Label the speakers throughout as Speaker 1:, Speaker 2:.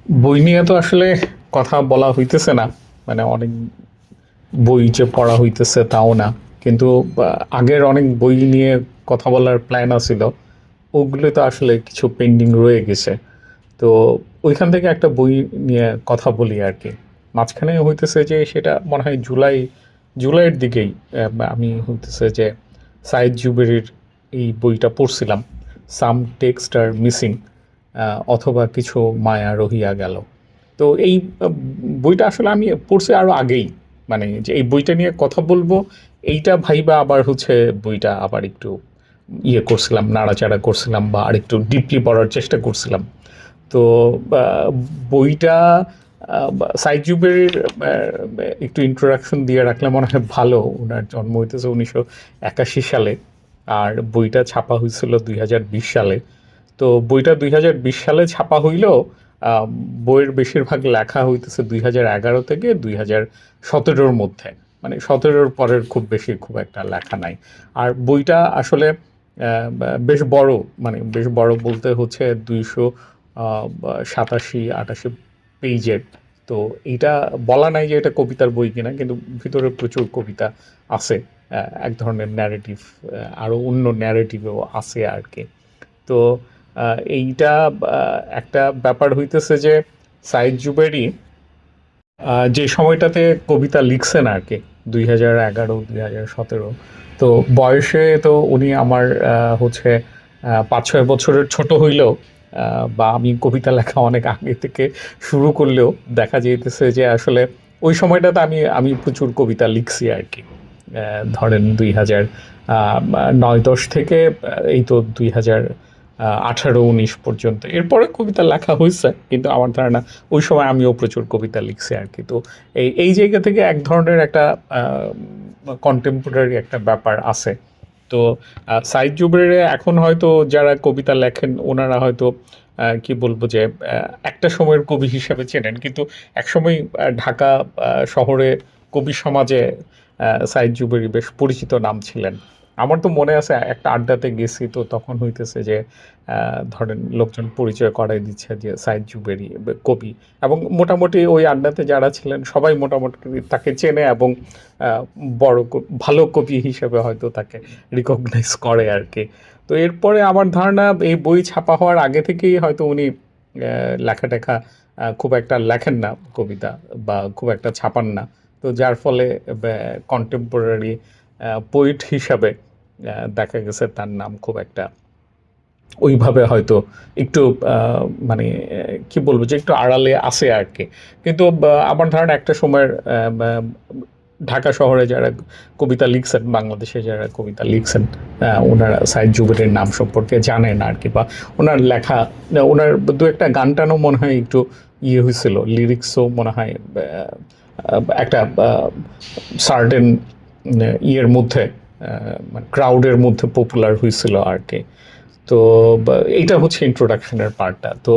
Speaker 1: বই নিয়ে তো আসলে কথা বলা হইতেছে না। মানে অনেক বই যে পড়া হইতেছে তাও না। কিন্তু আগের অনেক বই নিয়ে কথা বলার প্ল্যান আছিল। ওগুলো তো আসলে কিছু পেন্ডিং রয়ে গেছে। তো ওইখান থেকে একটা বই নিয়ে কথা বলি আরকি। মাঝখানে হইতেছে যে সেটা মনে হয় জুলাইয়ের দিকেই আমি হইতেছে যে সাইদ জুবেরির এই বইটা পড়ছিলাম। সাম টেক্সট আর মিসিং, অথবা কিছু মায়া রহিয়া গেল। তো এই বইটা আসলে আমি পড়ছি আরো আগেই। মানে যে এই বইটা নিয়ে কথা বলবো এইটা ভাইবা আবার হচ্ছে বইটা আবার একটু করছিলাম, নাড়াচাড়া করছিলাম বা আরেকটু ডিপলি পড়ার চেষ্টা করছিলাম। তো বইটা সাইদ জুবেরির একটু ইন্ট্রোডাকশন দিয়ে রাখলে মনে হয় ভালো। ওনার জন্ম হইতেছে 1981 সালে, আর বইটা ছাপা হয়েছিল 2020 সালে। তো বইটা 2020 সালে ছাপা হইলেও আহ, বইয়ের বেশিরভাগ লেখা হইতেছে 2011 থেকে 2017-র মধ্যে। মানে 17-র পরের খুব একটা লেখা নাই। আর বইটা আসলে বেশ বড়। মানে বেশ বড় বলতে হচ্ছে 287-88 পেজের। তো এইটা বলা নাই যে এটা কবিতার বই কিনা, কিন্তু ভিতরে প্রচুর কবিতা আছে। এক ধরনের ন্যারেটিভ, আরও অন্য ন্যারেটিভও আছে আর কি। তো এইটা একটা ব্যাপার হইতেছে যে সাইদ জুবেরি যে সময়টাতে কবিতা লিখছেন আর কি, 2011 2017, তো বয়সে তো উনি আমার হচ্ছে 5-6 বছরের ছোট হইলেও, বা আমি কবিতা লেখা অনেক আগে থেকে শুরু করলেও দেখা যাইতেছে যে আসলে ওই সময়টাতে আমি আমি প্রচুর কবিতা লিখছি আর কি। ধরেন 2009-10 থেকে এই তো 2018-19 পর্যন্ত। এরপরে কবিতা লেখা হয়েছে, কিন্তু আমার ধারণা ওই সময় আমিও প্রচুর কবিতা লিখছি আর কি। তো এই এই জায়গা থেকে এক ধরনের একটা কন্টেম্পোরারি একটা ব্যাপার আছে। তো সাইদ জুবেরে এখন হয়তো যারা কবিতা লেখেন ওনারা হয়তো কি বলবো যে একটা সময়ের কবি হিসাবে চেনেন, কিন্তু একসময় ঢাকা শহরে কবি সমাজে সাইদ জুবেরি বেশ পরিচিত নাম ছিলেন। আমার তো মনে আছে একটা আড্ডাতে গেছি, তো তখন হইতেছে যে ধরেন লোকজন পরিচয় করাই দিচ্ছে যে সাইদ জুবেরি কবি, এবং মোটামুটি ওই আড্ডাতে যারা ছিলেন সবাই মোটামুটি তাকে চেনে, এবং ভালো কবি হিসেবে হয়তো তাকে রিকগনাইজ করে আর কি। তো এরপরে আমার ধারণা এই বই ছাপা হওয়ার আগে থেকেই হয়তো উনি লেখা টেখা খুব একটা লেখেন না কবিতা, বা খুব একটা ছাপান না। তো যার ফলে কন্টেম্পোরারি পোয়েট হিসাবে দেখা গেছে তার নাম খুব একটা ওইভাবে হয়তো একটু মানে কি বলবো যে একটু আড়ালে আসে আর কি। কিন্তু আমার ধারণা একটা সময়ের ঢাকা শহরে যারা কবিতা লিখছেন, বাংলাদেশে যারা কবিতা লিখছেন, ওনারা সাইদ জুবেরের নাম সম্পর্কে জানেন আর কি, বা ওনার লেখা, ওনার দু একটা গান টানও মনে হয় একটু হয়েছিল, লিরিক্সও মনে হয় একটা সার্টেন ইয়ের মধ্যে, মানে ক্রাউডের মধ্যে পপুলার হয়েছিল আর কি। তো এইটা হচ্ছে ইন্ট্রোডাকশনের পার্টটা। তো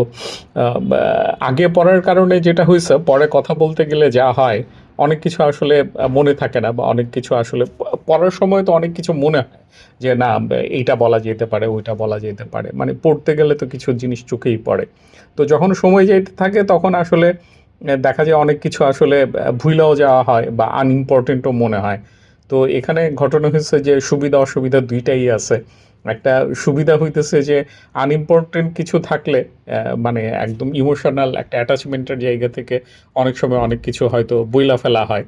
Speaker 1: আগে পড়ার কারণে যেটা হয়েছে, পরে কথা বলতে গেলে যা হয়, অনেক কিছু আসলে মনে থাকে না, বা অনেক কিছু আসলে পড়ার সময় তো অনেক কিছু মনে হয় যে না, এইটা বলা যেতে পারে, ওইটা বলা যেতে পারে। মানে পড়তে গেলে তো কিছু জিনিস চোখেই পড়ে। তো যখন সময় যেতে থাকে তখন আসলে দেখা যায় অনেক কিছু আসলে ভুলেও যাওয়া হয়, বা আনইম্পর্টেন্টও মনে হয়। তো এখানে ঘটনা হয়েছে যে সুবিধা অসুবিধা দুইটাই আছে। একটা সুবিধা হইতেছে যে আনইম্পর্টেন্ট কিছু থাকলে মানে একদম ইমোশনাল একটা অ্যাটাচমেন্টের জায়গা থেকে অনেক সময় অনেক কিছু হয়তো বইলা ফেলা হয়।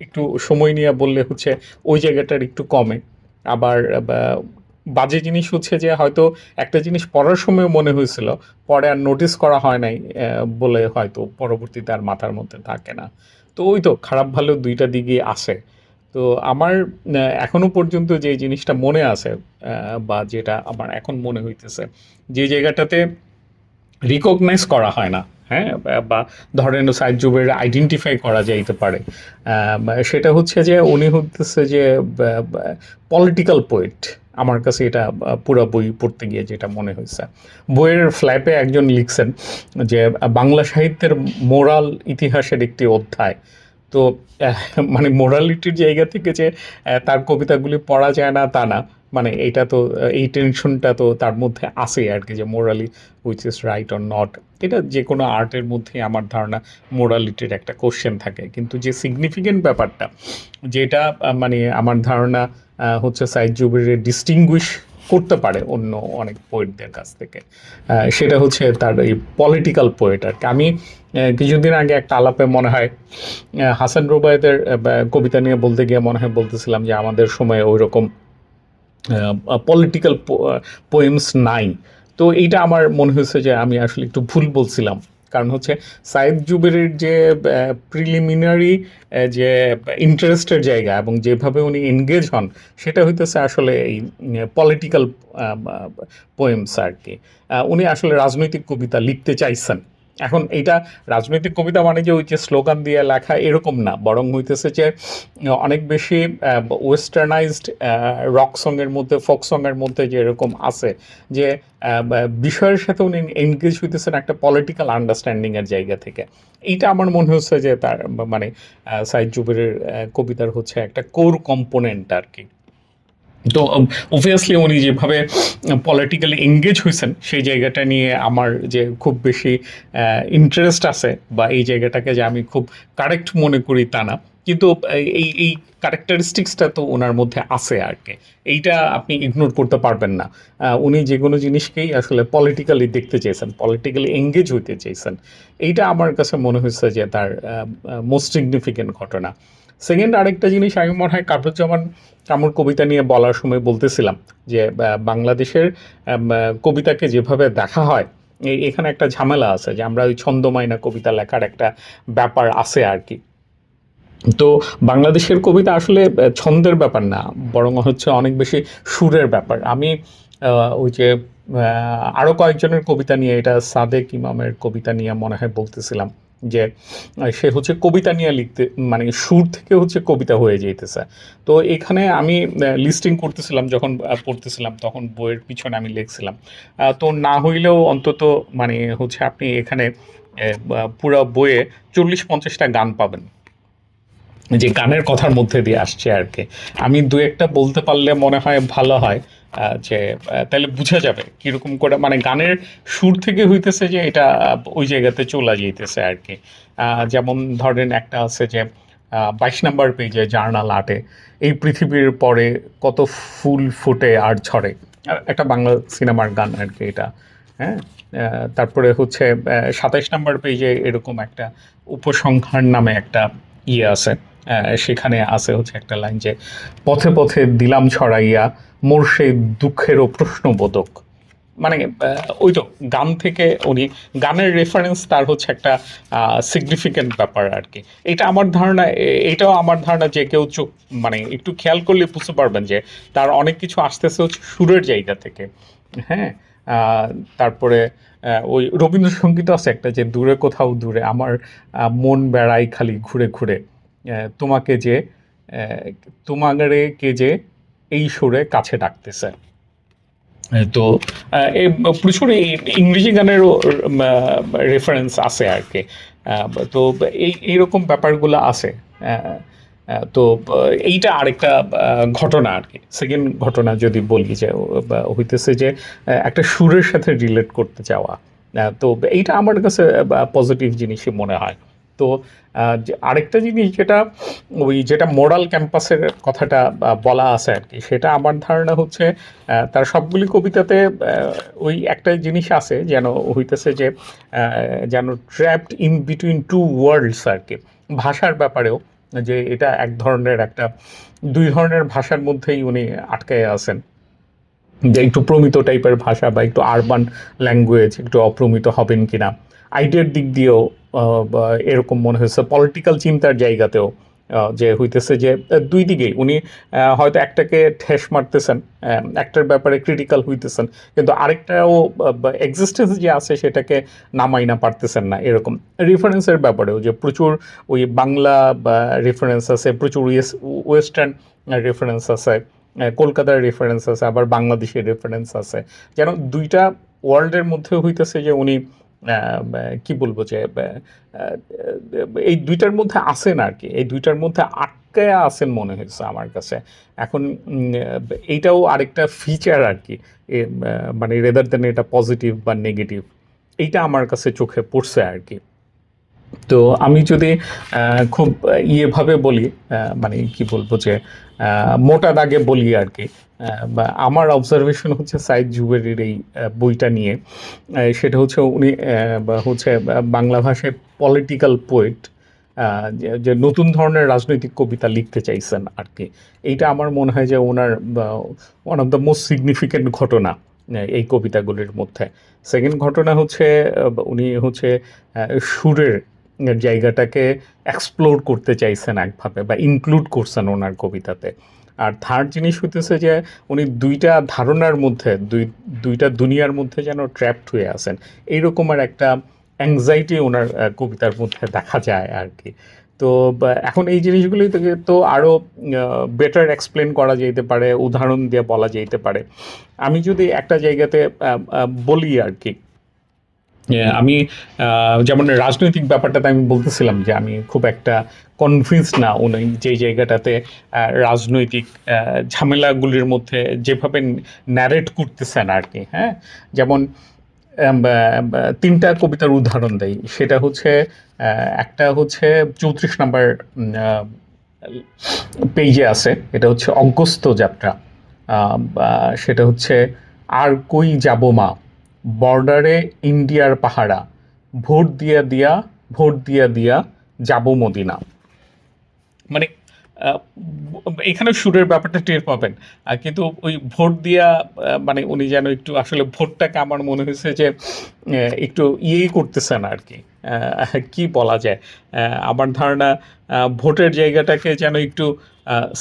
Speaker 1: একটু সময় নিয়ে বললে হচ্ছে ওই জায়গাটার একটু কমে। আবার বাজে জিনিস হচ্ছে যে হয়তো একটা জিনিস পড়ার সময় মনে হয়েছিল, পরে আর নোটিস করা হয় নাই বলে হয়তো পরবর্তীতে আর মাথার মধ্যে থাকে না। তো ওই তো খারাপ ভালো দুইটা দিকই আসে। তো আমার এখনো পর্যন্ত যে জিনিসটা মনে আছে, বা যেটা আমার এখন মনে হইতেছে, যে জায়গাটাতে রিকগনাইজ করা হয় না, হ্যাঁ, বা ধরেন সাইদ জুবের আইডেন্টিফাই করা যাইতে পারে, সেটা হচ্ছে যে উনি হচ্ছে যে পলিটিক্যাল পোয়েট। আমার কাছে এটা পুরো বই পড়তে গিয়ে যেটা মনে হয়েছে, বইয়ের ফ্ল্যাপে একজন লিখছেন যে বাংলা সাহিত্যের মোরাল ইতিহাসের একটি অধ্যায়। তো মানে মোরালিটির জায়গা থেকে যে তার কবিতাগুলি পড়া যায় না তা না, মানে এটা তো এই টেনশনটা তো তার মধ্যে আছেই আর কি, যে morally which is right or not. এটা যে কোনো আর্টের মধ্যেই আমার ধারণা মোরালিটির একটা কোশ্চেন থাকে, কিন্তু যে সিগনিফিকেন্ট ব্যাপারটা যেটা মানে আমার ধারণা হচ্ছে সাইদ জুবেরের ডিস্টিংগুইশ করতে পারে অন্য অনেক পোয়েটদের কাছ থেকে, সেটা হচ্ছে তার এই পলিটিক্যাল পোয়েট আর কি। আমি কিছুদিন আগে একটা আলাপে মনে হয় হাসান রুবায়েতের কবিতা নিয়ে বলতে গিয়ে মনে হয় বলতেছিলাম যে আমাদের সময়ে ওই রকম পলিটিক্যাল পোয়েমস নাই। তো এইটা আমার মনে হয়েছে যে আমি আসলে একটু ভুল বলছিলাম, কারণ হচ্ছে সাইদ জুবেরের যে প্রিলিমিনারি যে ইন্টারেস্টের জায়গা এবং যেভাবে উনি এনগেজ হন সেটা হইতেছে আসলে এই পলিটিক্যাল পোয়েমস আর কি। উনি আসলে রাজনৈতিক কবিতা লিখতে চাইছেন। এখন এইটা রাজনৈতিক কবিতা মানে যে ওই যে স্লোগান দিয়ে লেখা এরকম না, বরং হইতেছে যে অনেক বেশি ওয়েস্টার্নাইজড রক সঙের মধ্যে, ফোক সঙের মধ্যে যে এরকম আছে যে বিষয়ের সাথে উনি এনগেজ হইতেছেন একটা পলিটিক্যাল আন্ডারস্ট্যান্ডিংয়ের জায়গা থেকে। এইটা আমার মনে হচ্ছে যে তার মানে সাইদ জুবেরের কবিতার হচ্ছে একটা কোর কম্পোনেন্ট আর কি। তো অবভিয়াসলি উনি যেভাবে পলিটিক্যালি এঙ্গেজ হয়েছেন সেই জায়গাটা নিয়ে আমার যে খুব বেশি ইন্টারেস্ট আছে, বা এই জায়গাটাকে যে আমি খুব কারেক্ট মনে করি তা না, কিন্তু এই এই ক্যারেক্টারিস্টিক্সটা তো ওনার মধ্যে আছে আর কি। এইটা আপনি ইগনোর করতে পারবেন না। উনি যে কোনো জিনিসকেই আসলে পলিটিক্যালি দেখতে চেয়েছেন, পলিটিক্যালি এঙ্গেজ হইতে চেয়েছেন। এইটা আমার কাছে মনে হচ্ছে যে তার মোস্ট সিগনিফিকেন্ট ঘটনা। সেকেন্ড আরেকটা জিনিস আমি মনে হয় কামরুজ্জামান কামুর কবিতা নিয়ে বলার সময় বলতেছিলাম যে বাংলাদেশের কবিতাকে যেভাবে দেখা হয় এখানে একটা ঝামেলা আছে, যে আমরা ওই ছন্দমাইনা কবিতা লেখার একটা ব্যাপার আছে আর কি। তো বাংলাদেশের কবিতা আসলে ছন্দের ব্যাপার না, বরং হচ্ছে অনেক বেশি সুরের ব্যাপার। আমি ওই যে আরও কয়েকজনের কবিতা নিয়ে, এটা সাদেক ইমামের কবিতা নিয়ে মনে হয় বলতেছিলাম যে সে হচ্ছে কবিতা নিয়ে লিখতে মানে সুর থেকে হচ্ছে কবিতা হয়ে যেতেছে। তো এখানে আমি লিস্টিং করতেছিলাম যখন পড়তেছিলাম, তখন বইয়ের পিছনে আমি লিখছিলাম তো না হইলেও অন্তত মানে হচ্ছে আপনি এখানে পুরো বইয়ে 40-50টা গান পাবেন যে গানের কথার মধ্যে দিয়ে আসছে আর কি। আমি দু একটা বলতে পারলে মনে হয় ভালো হয়, যে তাহলে বোঝা যাবে কীরকম করে মানে গানের সুর থেকে হইতেছে যে এটা ওই জায়গাতে চলে যাইতেছে আর কি। যেমন ধরেন একটা আছে যে 22 নম্বর পেজে জার্নাল আর্টে, এই পৃথিবীর পরে কত ফুল ফুটে আর ঝরে, একটা বাংলা সিনেমার গান আর কি এটা। হ্যাঁ, তারপরে হচ্ছে 27 নম্বর পেজে এরকম একটা উপসংহার নামে একটা ইয়ে আছে, সেখানে আছে হচ্ছে একটা লাইন যে পথে পথে দিলাম ছড়াইয়া মোর সেই দুঃখেরও প্রশ্নবোধক। মানে ওই তো গান থেকে উনি গানের রেফারেন্স তার হচ্ছে একটা সিগনিফিক্যান্ট ব্যাপার আর কি। এটা আমার ধারণা, এটাও আমার ধারণা যে কেউ চোখ মানে একটু খেয়াল করলে বুঝতে পারবেন যে তার অনেক কিছু আসতেছে হচ্ছে সুরের জায়গা থেকে। হ্যাঁ, তারপরে ওই রবীন্দ্রসঙ্গীত আছে একটা যে দূরে কোথাও দূরে আমার মন বেড়াই খালি ঘুরে ঘুরে, তোমাকে যে তোমারে কে যে এই সুরে কাছে ডাকতেছে। তো এই প্রচুর ইংরেজি গানেরও রেফারেন্স আছে আর কি। তো এইরকম ব্যাপারগুলো আছে। তো এইটা আরেকটা ঘটনা আর কি। সেকেন্ড ঘটনা যদি বলি যে হইতেছে যে একটা সুরের সাথে রিলেট করতে চাওয়া, তো এইটা আমার কাছে পজিটিভ জিনিসই মনে হয়। তো আরেকটা জিনিস যেটা মোরাল ক্যাম্পাসের কথাটা বলা আছে আর কি, সেটা আমার ধারণা হচ্ছে তার সবগুলি কবিতাতে ওই একটা জিনিস আছে যেন হইতেছে যে যেন trapped in between two worlds আর কি। ভাষার ব্যাপারেও যে এটা এক ধরনের একটা দুই ধরনের ভাষার মধ্যেই উনি আটকায় আছেন, যে একটু প্রমিত টাইপের ভাষা বা একটু আরবান ল্যাঙ্গুয়েজ, একটু অপ্রমিত হবেন কিনা। আইডিয়ার দিক দিয়েও এরকম মনে হয়েছে, পলিটিক্যাল চিন্তার জায়গাতেও যে হইতেছে যে দুই দিকেই উনি হয়তো একটাকে ঠেস মারতেছেন, একটার ব্যাপারে ক্রিটিক্যাল হইতেছেন, কিন্তু আরেকটাও এক্সিস্টেন্স যে আছে সেটাকে নামাই না পারতেছেন না। এরকম রেফারেন্সের ব্যাপারেও যে প্রচুর ওই বাংলা রেফারেন্স আছে, প্রচুর ওয়েস্টার্ন রেফারেন্স আছে, কলকাতার রেফারেন্স আছে, আবার বাংলাদেশের রেফারেন্স আছে, যেন দুইটা ওয়ার্ল্ডের মধ্যে হইতেছে যে উনি কি বলবো যে এই দুইটার মধ্যে আসেন আর কি। এই দুইটার মধ্যে আটকায়া আছেন মনে হয়েছে আমার কাছে। এখন এইটাও আরেকটা ফিচার আর কি, মানে রেদার দেন এটা পজিটিভ বা নেগেটিভ, এইটা আমার কাছে চোখে পড়ছে আর কি। তো আমি যদি খুব ইয়েভাবে বলি, মানে কি বলবো যে মোটা দাগে বলি আর কি, বা আমার অবজারভেশন হচ্ছে সাইদ জুবেরির এই বইটা নিয়ে, সেটা হচ্ছে উনি হচ্ছে বাংলা ভাষায় পলিটিক্যাল পোয়েট, যে নতুন ধরনের রাজনৈতিক কবিতা লিখতে চাইছেন আর কি। এইটা আমার মনে হয় যে ওনার one of the most significant ঘটনা এই কবিতাগুলির মধ্যে। সেকেন্ড ঘটনা হচ্ছে উনি হচ্ছে সুরের জায়গাটাকে এক্সপ্লোর করতে চাইছেন একভাবে, বা ইনক্লুড করছেন ওনার কবিতাতে। আর থার্ড জিনিস হইতেছে যে উনি দুইটা ধারণার মধ্যে, দুইটা দুনিয়ার মধ্যে যেন ট্র্যাপড হয়ে আছেন, এইরকমের একটা অ্যাংজাইটি ওনার কবিতার মধ্যে দেখা যায় আর কি। তো এখন এই জিনিসগুলি থেকে তো আরও বেটার এক্সপ্লেন করা যেতে পারে, উদাহরণ দিয়ে বলা যেতে পারে। আমি যদি একটা জায়গাতে বলি আর কি, আমি যেমন রাজনৈতিক ব্যাপারটাতে আমি বলতেছিলাম যে আমি খুব একটা কনভিন্স না উনি যে জায়গাটাতে রাজনৈতিক ঝামেলাগুলির মধ্যে যেভাবে ন্যারেট করতেছেন আর কি। হ্যাঁ, যেমন তিনটা কবিতার উদাহরণ দেই। সেটা হচ্ছে একটা হচ্ছে 34 নম্বর পেজে আছে, এটা হচ্ছে অগস্ত্য যাত্রা। সেটা হচ্ছে আর কই যাব মা, বর্ডারে ইন্ডিয়ার পাহারা, ভোট দিয়া দিয়া ভোট দিয়া দিয়া যাব মদিনা। মানে এখানে সুরের ব্যাপারটা টের পাবেন, কিন্তু ওই ভোট দিয়া মানে উনি যেন একটু আসলে ভোটটাকে আমার মনে হয়েছে যে একটু ইয়েই করতেছেন আর কি, কি বলা যায়, আমার ধারণা ভোটের জায়গাটাকে যেন একটু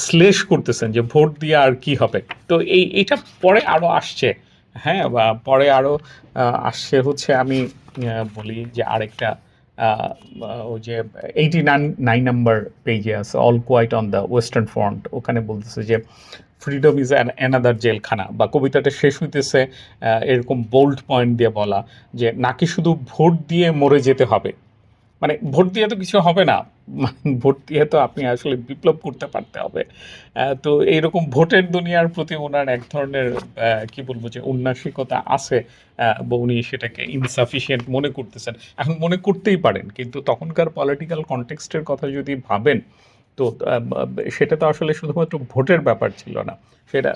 Speaker 1: শ্লেষ করতেছেন, যে ভোট দিয়ে আর কি হবে। তো এইটা পরে আরও আসছে। হ্যাঁ, বা পরে আরও আসছে হচ্ছে, আমি বলি যে আরেকটা ওই যে 89 নাম্বার পেজে আছে, all quiet on the western front, ওখানে বলতেছে যে ফ্রিডম ইজ অ্যানাদার জেলখানা। বা কবিতাটা শেষ হইতেছে এরকম বোল্ড পয়েন্ট দিয়ে বলা যে নাকি শুধু ভোট দিয়ে মরে যেতে হবে, মানে ভোট দিয়ে তো কিছু হবে না, ভোট দিয়ে তো আপনি আসলে বিপ্লব করতে পারতে হবে। তো এইরকম ভোটের দুনিয়ার প্রতি ওনার এক ধরনের কি বলবো যে উন্নাসিকতা আছে, বা উনি সেটাকে ইনসাফিসিয়েন্ট মনে করতেছেন। এখন মনে করতেই পারেন, কিন্তু তখনকার পলিটিক্যাল কনটেক্সটের কথা যদি ভাবেন, তো সেটা তো আসলে শুধুমাত্র ভোটের ব্যাপার ছিল না, সেটা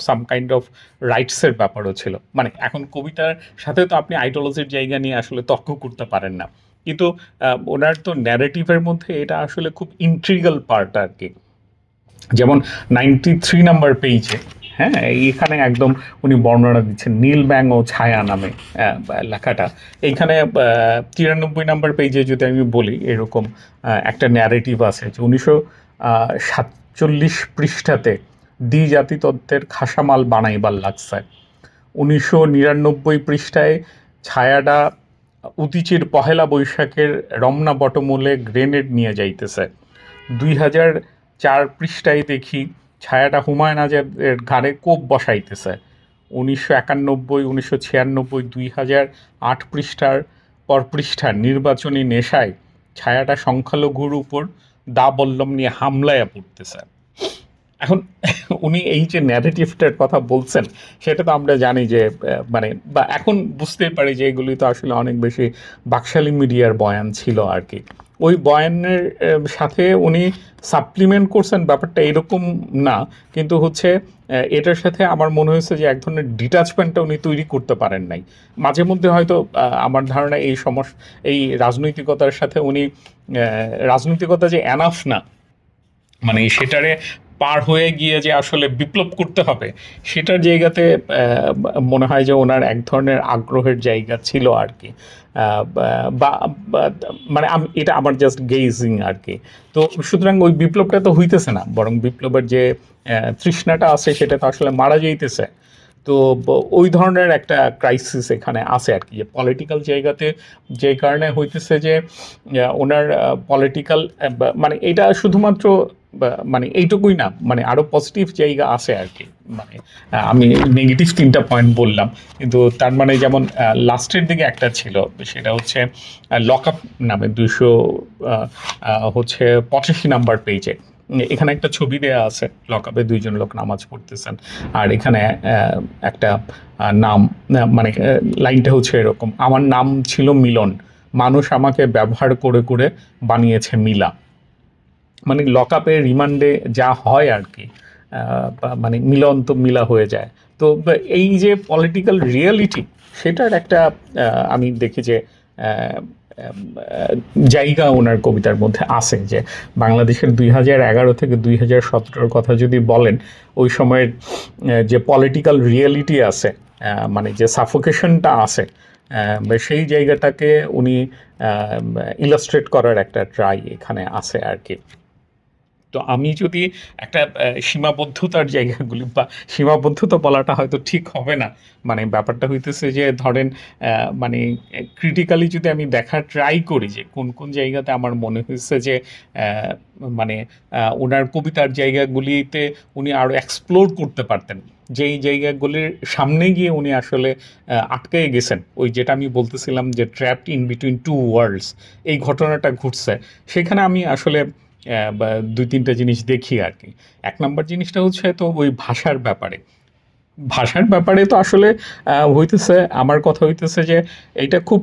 Speaker 1: সাম কাইন্ড অফ রাইটসের ব্যাপারও ছিল। মানে এখন কবিতার সাথে তো আপনি আইডিওলজির জায়গা নিয়ে আসলে তর্ক করতে পারেন না, কিন্তু ওনার তো ন্যারেটিভের মধ্যে এটা আসলে খুব ইন্ট্রিগাল পার্ট আর কি। যেমন 93 নাম্বার পেজে, হ্যাঁ, এইখানে একদম উনি বর্ণনা দিচ্ছেন নীল ব্যাং ও ছায়া নামে লেখাটা। এইখানে 93 নাম্বার পেজে যদি আমি বলি, এরকম একটা ন্যারেটিভ আছে যে 1947 পৃষ্ঠাতে দ্বিজাতি তত্ত্বের খাসামাল বানাইবার লাগছে। 1999 পৃষ্ঠায় ছায়াটা উদীচীর পহেলা বৈশাখের রমনা বটমূলে গ্রেনেড নিয়ে যাইতেছে। 2004 পৃষ্ঠায় দেখি ছায়াটা হুমায়ুন আজাদের ঘাড়ে কোপ বসাইতেছে। 1991, 1996, 2008 পৃষ্ঠার পর পৃষ্ঠার নির্বাচনী নেশায় ছায়াটা সংখ্যালঘুর উপর দা বল্লম নিয়ে হামলায় পড়তেছে। এখন উনি এই যে ন্যারেটিভটার কথা বলছেন, সেটা তো আমরা জানি যে মানে, বা এখন বুঝতেই পারি যে এগুলি তো আসলে অনেক বেশি বাকশালী মিডিয়ার বয়ান ছিল আর কি। ওই বয়ানের সাথে উনি সাপ্লিমেন্ট করছেন ব্যাপারটা এরকম না, কিন্তু হচ্ছে এটার সাথে আমার মনে হয়েছে যে এক ধরনের ডিটাচমেন্টটা উনি তৈরি করতে পারেন নাই। মাঝে মধ্যে হয়তো আমার ধারণা এই এই রাজনৈতিকতার সাথে উনি রাজনৈতিকতা যে এনাফ না, মানে সেটারে পার হয়ে গিয়ে যে আসলে বিপ্লব করতে হবে, সেটার জায়গাতে মনে হয় যে ওনার এক ধরনের আগ্রহের জায়গা ছিল আর কি। বা মানে এটা আমার জাস্ট গেজিং আর কি। তো সুতরাং ওই বিপ্লবটা তো হইতেছে না, বরং বিপ্লবের যে তৃষ্ণাটা আছে সেটা তো আসলে মারা যাইতেছে। তো ওই ধরনের একটা ক্রাইসিস এখানে আছে আর কি, যে পলিটিক্যাল জায়গাতে যে কারণে হইতেছে যে ওনার পলিটিক্যাল, মানে এটা শুধুমাত্র মানে এইটুকুই না, মানে আরও পজিটিভ জায়গা আছে আর কি। মানে আমি নেগেটিভ 3টা পয়েন্ট বললাম, কিন্তু তার মানে যেমন লাস্টের দিকে একটা ছিল, সেটা হচ্ছে লক আপ নামে 285 নাম্বার পেজে এখানে একটা ছবি দেয়া আছে, লকআপে ২ জন লোক নামাজ পড়তেছেন। আর এখানে একটা নাম, মানে লাইনটা হচ্ছে এরকম, "আমার নাম ছিল মিলন। মানুষ আমাকে ব্যবহার করে, করে বানিয়েছে মিলা।" মানে লকআপে রিমান্ডে যা হয় আরকি, মানে মিলন তো মিলা হয়ে যায়। তো এই যে পলিটিক্যাল রিয়ালিটি, সেটার একটা আমি দেখি যে আ আম আ জায়গা উনার কবিতার মধ্যে আছে, যে বাংলাদেশের ২০১১ থেকে ২০১৭ কথা যদি বলেন, ওই সময়ের যে পলিটিক্যাল রিয়ালিটি আছে, মানে যে সাফোকেশনটা আছে, সেই জায়গাটাকে উনি ইলাস্ট্রেট করার একটা ট্রাই এখানে আছে আরকি। তো আমি যদি একটা সীমাবদ্ধতার জায়গাগুলি, বা সীমাবদ্ধতা বলাটা হয়তো ঠিক হবে না। মানে ব্যাপারটা হইতেছে যে ধরেন মানে ক্রিটিক্যালি যদি আমি দেখার ট্রাই করি যে কোন, কোন জায়গাতে আমার মনে হয়েছে যে অ্যা মানে উনার কবিতার জায়গাগুলিতে উনি আরো এক্সপ্লোর করতে পারতেন। যেই জায়গাগুলির সামনে গিয়ে উনি আসলে আটকায়ে গেছেন। ওই যেটা আমি বলতেছিলাম যে ট্র্যাপড ইন বিটুইন টু ওয়ার্লডস, এই ঘটনাটা ঘটছে। সেখানে আমি আসলে বা ২-৩ টা জিনিস দেখি আরকি। ১ নাম্বার জিনিসটা হচ্ছে তো ওই ভাষার ব্যাপারে। ভাষার ব্যাপারে তো আসলে হইতেছে, আমার কথা হইতেছে যে এইটা খুব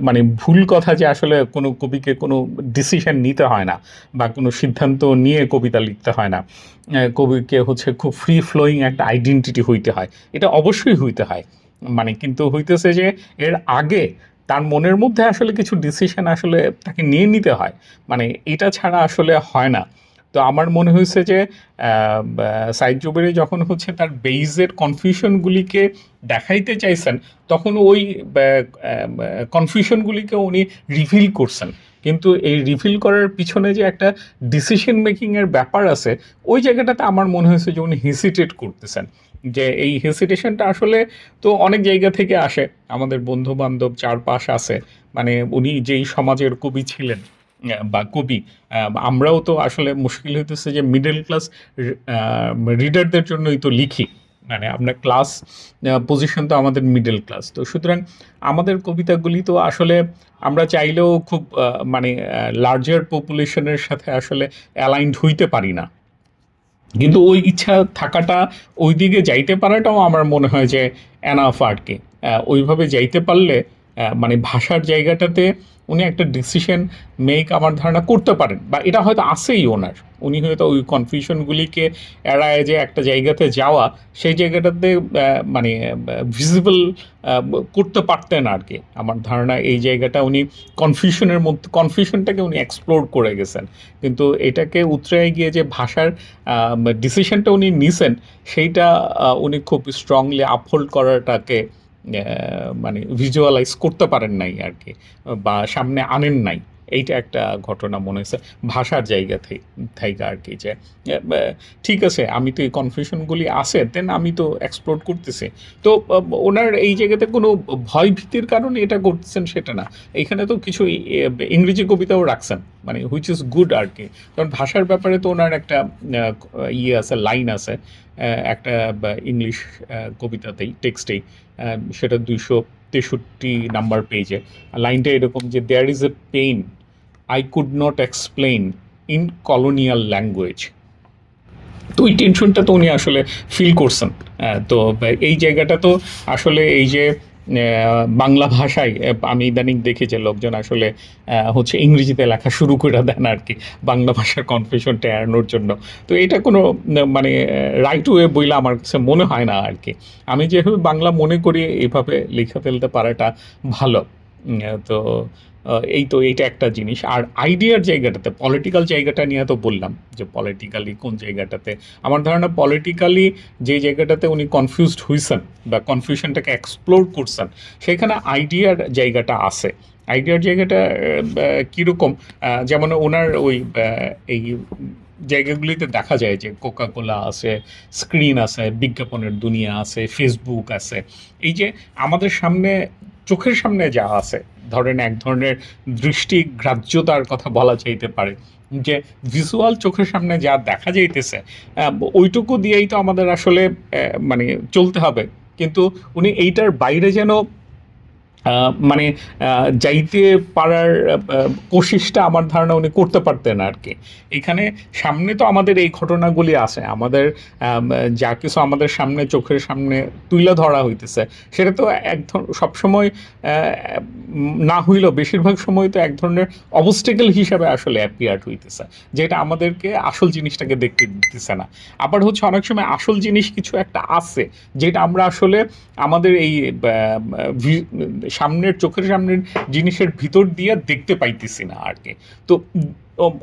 Speaker 1: মানে ভুল কথা যে আসলে কোনো কবিকে কোনো ডিসিশন নিতে হয় না, বা কোনো সিদ্ধান্ত নিয়ে কবিতা লিখতে হয় না। কবিকে হচ্ছে খুব ফ্রি ফ্লোয়িং একটা আইডেন্টিটি হইতে হয়। এটা অবশ্যই হইতে হয়। মানে কিন্তু হইতেছে যে এর আগে তার মনের মধ্যে আসলে কিছু ডিসিশন আসলে তাকে নিয়ে নিতে হয়। মানে এটা ছাড়া আসলে হয় না। তো আমার মনে হয়েছে যে সাইদ জুবেরি যখন হচ্ছে তার বেইজের কনফিউশনগুলিকে দেখাইতে চাইছেন, তখন ওই কনফিউশনগুলিকে উনি রিভিল করছেন। কিন্তু এই রিভিল করার পিছনে যে একটা ডিসিশন মেকিং এর ব্যাপার আছে, ওই জায়গাটাতে আমার মনে হয়েছে যে উনি হেসিটেট করতেছেন। যে এই হেসিটেশনটা আসলে তো অনেক জায়গা থেকে আসে। আমাদের বন্ধু-বান্ধব চারপাশ আছে। মানে উনি যেই সমাজের কবি ছিলেন, বা কবি, আমরাও তো আসলে মুশকিল হইতেছে যে মিডল ক্লাস রিডারদের জন্যই তো লিখি। মানে আমরা ক্লাস পজিশন তো আমাদের মিডল ক্লাস। তো সুতরাং আমাদের কবিতাগুলি তো আসলে আমরা চাইলেও খুব মানে লার্জার পপুলেশনের সাথে আসলে অ্যালাইনড হইতে পারি না। কিন্তু ওই ইচ্ছা থাকাটা, ওইদিকে যাইতে পারাটাও আমার মনে হয় যে এনাফ আরকি। ওইভাবে যাইতে পারলে মানে ভাষার জায়গাটাতে উনি একটা ডিসিশন মেক আমার ধারণা করতে পারেন, বা এটা হয়তো আছেই ওনার। উনি হয়তো ওই কনফিউশনগুলিকে এড়ায় যে একটা জায়গাতে যাওয়া, সেই জায়গাটাতে মানে ভিজিবল করতে পারতেন আরকি। আমার ধারণা এই জায়গাটা উনি কনফিউশনটাকে উনি এক্সপ্লোর করে গেছেন। কিন্তু এটাকে উতরায় গিয়ে যে ভাষার ডিসিশনটা উনি নিছেন, সেইটা উনি খুব স্ট্রংলি আপহোল্ড করাটাকে মানে ভিজুয়ালাইজ করতে পারেন নাই আরকি, বা সামনে আনেন নাই। এইটা একটা ঘটনা মনে হয়েছে ভাষার জায়গা থাইকা আরকি, যে ব্যা ঠিক আছে, আমি তো এই কনফিউশনগুলি আছে, দেন আমি তো এক্সপ্লোর করতেছি। তো ওনার এই জায়গাতে কোনো ভয়-ভীতির কারণে এটা করতেছেন সেটা না। এইখানে তো কিছু ইংরেজি কবিতাও রাখছেন। মানে হুইচ ইজ গুড আরকি। কারণ ভাষার ব্যাপারে তো ওনার একটা ইয়ে আছে, লাইন আছে। একটা ইংলিশ কবিতাতেই, টেক্সটেই, সেটা ২৬৩ নাম্বার পেজে। লাইনটা এরকম যে, "there is a pain I could not explain in colonial language." তো ওই টেনশনটা তো উনি আসলে ফিল করছেন। তো এই জায়গাটা তো আসলে এই যে বাংলা ভাষায় আমি ইদানিং দেখি যে লোকজন আসলে হচ্ছে ইংরেজিতে লেখা শুরু করে দেন আরকি, বাংলা ভাষার কনফিউশনটা এড়ানোর জন্য। তো এটা কোনো মানে রাইট ওয়ে বইলা আমার কাছে মনে হয় না আরকি। আমি যেভাবে বাংলা মনে করি এভাবে লিখে ফেলতে পারাটা ভালো। তো এই তো এইটা একটা জিনিস। আর আইডিয়ার জায়গাটাতে, পলিটিক্যাল জায়গাটা নিয়ে তো বললাম যে পলিটিক্যালি কোন জায়গাটাতে, আমার ধারণা পলিটিক্যালি যে জায়গাটাতে উনি কনফিউজড হইছেন, বা কনফিউশনটাকে এক্সপ্লোর করছেন, সেখানে আইডিয়ার জায়গাটা আছে। আইডিয়ার জায়গাটা কীরকম? যেমন ওনার ওই এই জায়গাগুলিতে দেখা যায় যে কোকা কোলা আছে, স্ক্রিন আছে, বিজ্ঞাপনের দুনিয়া আছে, ফেসবুক আছে। এই যে আমাদের সামনে, চোখের সামনে যা আছে, ধরেন এক ধরনের দৃষ্টিগ্রাহ্যতার কথা বলা যাইতে পারে, যে ভিজুয়াল চোখের সামনে যা দেখা যাইতেছে, ওইটুকু দিয়েই তো আমাদের আসলে মানে চলতে হবে। কিন্তু উনি এইটার বাইরে যেন মানে যাইতে পারার কোশিশটা আমার ধারণা উনি করতে পারতেন আর কি। এখানে সামনে তো আমাদের এই ঘটনাগুলি আছে, আমাদের যা কিছু আমাদের সামনে চোখের সামনে তুলে ধরা হইতেছে, সেটা তো সবসময় না হইলেও বেশিরভাগ সময় তো এক ধরনের অবস্টেকেল হিসাবে আসলে অ্যাপিয়ার হইতেছে, যেটা আমাদেরকে আসল জিনিসটাকে দেখতে দিতেছে না। আবার হচ্ছে অনেক সময় আসল জিনিস কিছু একটা আছে, যেটা আমরা আসলে আমাদের এই সামনের চোখের সামনের জিনিসের ভিতর দিয়ে দেখতে পাইতেছি না আর কি। তো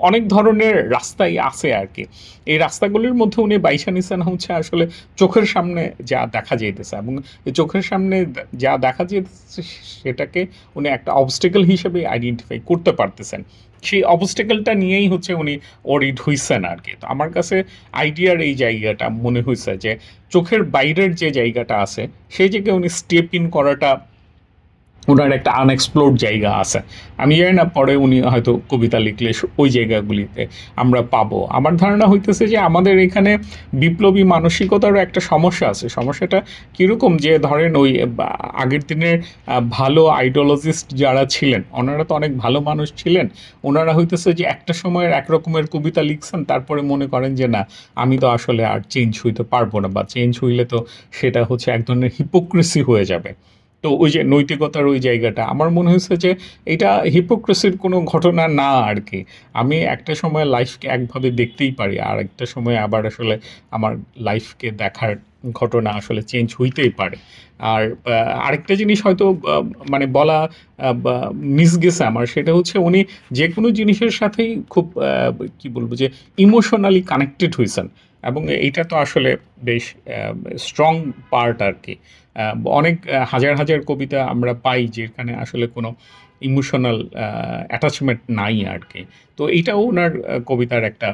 Speaker 1: অনেক ধরনের রাস্তাই আছে আর কি। এই রাস্তাগুলির মধ্যে উনি বাইসা নিছেন হচ্ছে আসলে চোখের সামনে যা দেখা যাইতেছে, এবং এই চোখের সামনে যা দেখা যাইতেছে সেটাকে উনি একটা অবস্টেকল হিসেবে আইডেন্টিফাই করতে পারতেছেন। সেই অবস্টেকলটা নিয়েই হচ্ছে উনি ওরিড হইছেন আর কি। তো আমার কাছে আইডিয়ার এই জায়গাটা মনে হয়েছে যে চোখের বাইরের যে জায়গাটা আছে সেই জায়গায় উনি স্টেপ ইন করাটা ওনার একটা আনএক্সপ্লোর্ড জায়গা আছে। আমি জানি না পরে উনি হয়তো কবিতা লিখলে ওই জায়গাগুলিতে আমরা পাবো। আমার ধারণা হইতেছে যে আমাদের এখানে বিপ্লবী মানসিকতারও একটা সমস্যা আছে। সমস্যাটা কীরকম, যে ধরেন ওই আগের দিনের ভালো আইডিওলজিস্ট যারা ছিলেন ওনারা তো অনেক ভালো মানুষ ছিলেন। ওনারা হইতেছে যে একটা সময়ের এক রকমের কবিতা লিখছেন, তারপরে মনে করেন যে না, আমি তো আসলে আর চেঞ্জ হইতে পারবো না, বা চেঞ্জ হইলে তো সেটা হচ্ছে এক ধরনের হিপোক্রেসি হয়ে যাবে। তো ওই যে নৈতিকতার ওই জায়গাটা আমার মনে হয়েছে যে এটা হিপোক্রেসির কোনো ঘটনা না আর কি। আমি একটা সময় লাইফকে একভাবে দেখতেই পারি, আর একটা সময় আবার আসলে আমার লাইফকে দেখার ঘটনা আসলে চেঞ্জ হইতেই পারে। আর আরেকটা জিনিস হয়তো মানে বলা মিস গেছে আমার, সেটা হচ্ছে উনি যে কোনো জিনিসের সাথেই খুব কি বলবো যে ইমোশনালি কানেক্টেড হয়েছেন, এবং এইটা তো আসলে বেশ স্ট্রং পার্ট আর কি। অনেক হাজার হাজার কবিতা আমরা পাই যেখানে আসলে কোনো ইমোশনাল অ্যাটাচমেন্ট নাই আর কি। তো এইটাও ওনার কবিতার একটা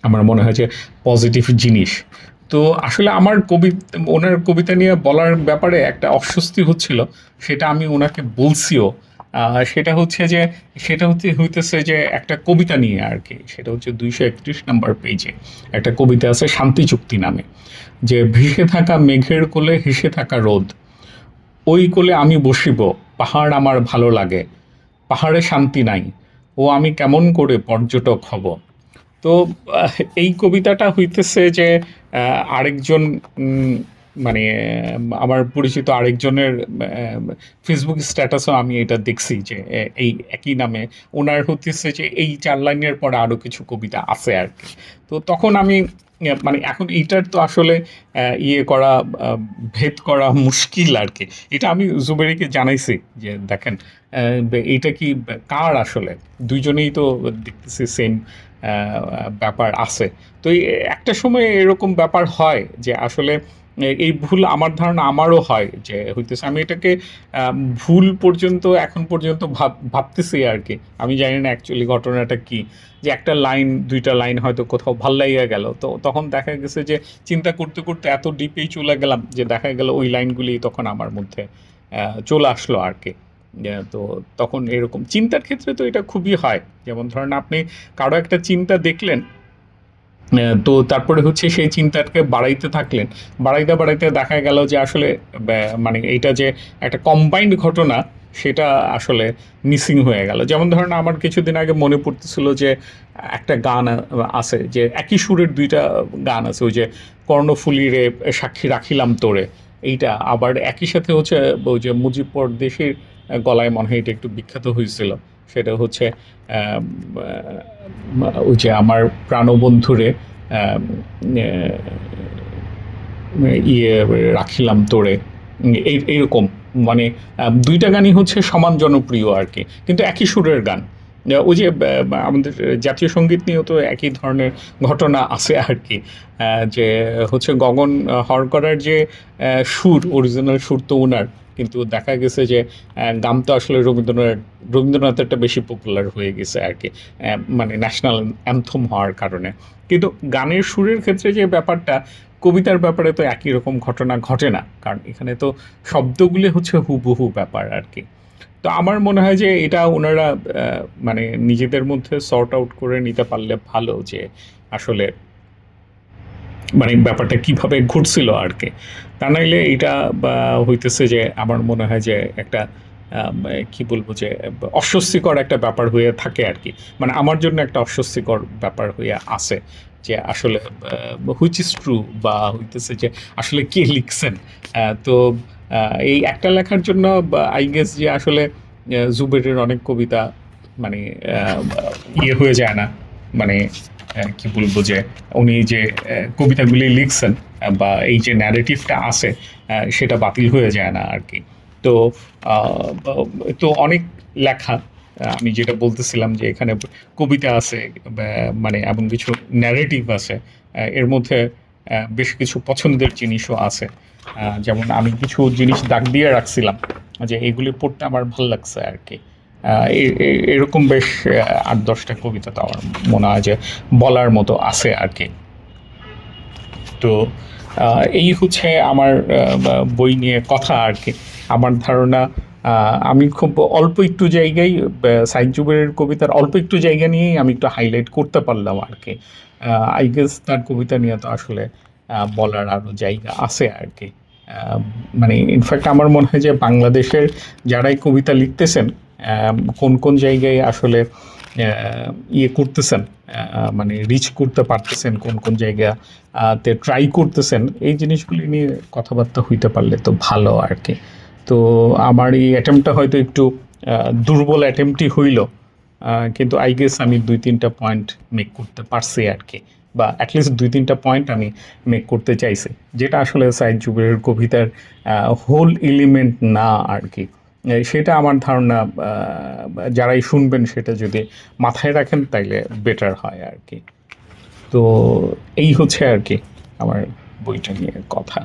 Speaker 1: আমার মনে হয় যে পজিটিভ জিনিস। তো আসলে আমার ওনার কবিতা নিয়ে বলার ব্যাপারে একটা অস্বস্তি হচ্ছিল, সেটা আমি ওনাকে বলছিও। সেটা হইতেছে যে একটা কবিতা নিয়ে আর কি। সেটা হচ্ছে 231 নম্বর পেজে একটা কবিতা আছে শান্তি চুক্তি নামে, যে ভেসে থাকা মেঘের কোলে হেসে থাকা রোদ, ওই কোলে আমি বসিব, পাহাড় আমার ভালো লাগে, পাহাড়ে শান্তি নাই, ও আমি কেমন করে পর্যটক হব। তো এই কবিতাটা হইতেছে যে আরেকজন মানে আমার পরিচিত আরেকজনের ফেসবুক স্ট্যাটাসও আমি এটা দেখছি যে এই একই নামে ওনার হতেছে যে এই 4 লাইনের পরে আরও কিছু কবিতা আছে আর কি। তো তখন আমি মানে এখন এইটার তো আসলে ইয়ে করা ভেদ করা মুশকিল আর কি। এটা আমি জুবেরিকে জানাইছি যে দেখেন এইটা কি কার, আসলে দুইজনেই তো দেখতেছি সেম ব্যাপার আছে। তো একটা সময় এরকম ব্যাপার হয় যে আসলে এই ভুল আমার ধারণা আমারও হয় যে হইতেছে, আমি এটাকে ভুল পর্যন্ত এখন পর্যন্ত ভাবতেছি আর কি। আমি জানি না অ্যাকচুয়ালি ঘটনাটা কি, যে একটা লাইন দুইটা লাইন হয়তো কোথাও ভাল লাগিয়া গেল, তো তখন দেখা গেছে যে চিন্তা করতে করতে এত ডিপেই চলে গেলাম যে দেখা গেল ওই লাইনগুলি তখন আমার মধ্যে চলে আসলো আর কি। তো তখন এরকম চিন্তার ক্ষেত্রে তো এটা খুবই হয়। যেমন ধরেন আপনি কারো একটা চিন্তা দেখলেন, তো তারপরে হচ্ছে সেই চিন্তাটাকে বাড়াইতে থাকলেন, বাড়াইতে বাড়াইতে দেখা গেল যে আসলে মানে এইটা যে একটা কম্বাইন্ড ঘটনা সেটা আসলে মিসিং হয়ে গেল। যেমন ধরেন আমার কিছুদিন আগে মনে পড়তেছিল যে একটা গান আছে, যে একই সুরের দুইটা গান আছে, ওই যে কর্ণফুলী রে সাক্ষী রাখিলাম তোরে, এইটা আবার একই সাথে হচ্ছে ওই যে মুজিব পরদেশীর গলায় মনে হয় এটা একটু বিখ্যাত হয়েছিল। সেটা হচ্ছে ওই যে আমার প্রাণবন্ধুরে ইয়ে রাখিলাম তোরে, এইরকম মানে দুইটা গানই হচ্ছে সমান জনপ্রিয় আর কি, কিন্তু একই সুরের গান। ওই যে আমাদের জাতীয় সঙ্গীত নিয়েও তো একই ধরনের ঘটনা আছে আর কি, যে হচ্ছে গগন হরকরার যে সুর, অরিজিনাল সুর তো ওনার, কিন্তু দেখা গেছে যে গান তো আসলে রবীন্দ্রনাথেরটা বেশি পপুলার হয়ে গেছে আর কি, মানে ন্যাশনাল অ্যান্থম হওয়ার কারণে। কিন্তু গানের সুরের ক্ষেত্রে যে ব্যাপারটা, কবিতার ব্যাপারে তো একই রকম ঘটনা ঘটে না, কারণ এখানে তো শব্দগুলি হচ্ছে হুবহু ব্যাপার আর কি। তো আমার মনে হয় যে এটা ওনারা মানে নিজেদের মধ্যে সর্ট আউট করে নিতে পারলে ভালো, যে আসলে মানে ব্যাপারটা কিভাবে ঘটছিল আর কি। তা নাইলে এটা হইতেছে যে আমার মনে হয় যে একটা কি বলবো যে অস্বস্তিকর একটা ব্যাপার হয়ে থাকে আর কি। মানে আমার জন্য একটা অস্বস্তিকর ব্যাপার হয়ে আছে যে আসলে হুইচ ইজ ট্রু বা হইতেছে যে আসলে কে লিখছেন। তো এই একটা লেখার জন্য আই গেস যে আসলে জুবেরের অনেক কবিতা মানে ইয়ে হয়ে যায় না, মানে কি বলবো যে উনি যে কবিতাগুলি লিখছেন বা এই যে ন্যারেটিভটা আছে সেটা বাতিল হয়ে যায় না আর কি। তো তো অনেক লেখা, আমি যেটা বলতেছিলাম যে এখানে কবিতা আছে মানে এমন কিছু ন্যারেটিভ আছে, এর মধ্যে বেশ কিছু পছন্দের জিনিসও আছে। যেমন আমি কিছু জিনিস দাগ দিয়ে রাখছিলাম যে এগুলি পড়তে আমার ভাল লাগছে আর কি। এরকম বেশ ৮-১০টা কবিতা তো আমার মনে হয় যে বলার মতো আছে আর কি। তো এই হচ্ছে আমার বই নিয়ে কথা আর কি। আমার ধারণা আমি খুব অল্প একটু জায়গায় সাইদ জুবেরের কবিতার অল্প একটু জায়গা নিয়েই আমি একটু হাইলাইট করতে পারলাম আর কি। আই গেস তার কবিতা নিয়ে তো আসলে বলার আরও জায়গা আছে আর কি। মানে ইনফ্যাক্ট আমার মনে হয় যে বাংলাদেশের যারাই কবিতা লিখতেছেন কোন কোন জায়গায় আসলে ইয়ে করতেছেন, মানে রিচ করতে পারতেছেন, কোন কোন জায়গা তে ট্রাই করতেছেন, এই জিনিসগুলি নিয়ে কথাবার্তা হইতে পারলে তো ভালো আর কি। তো আমার এই অ্যাটেম্পটা হয়তো একটু দুর্বল অ্যাটেম্পটই হইল, কিন্তু আই গেস আমি ২-৩টা পয়েন্ট মেক করতে পারছি আর কি, বা অ্যাটলিস্ট ২-৩টা পয়েন্ট আমি মেক করতে চাইছি, যেটা আসলে সাইদ জুবেরের কবিতার হোল এলিমেন্ট না আর কি। সেটা আমার ধারণা যারাই শুনবেন সেটা যদি মাথায় রাখেন তাইলে বেটার হয় আর কি। তো এই হচ্ছে আর কি আমার বইটা নিয়ে কথা।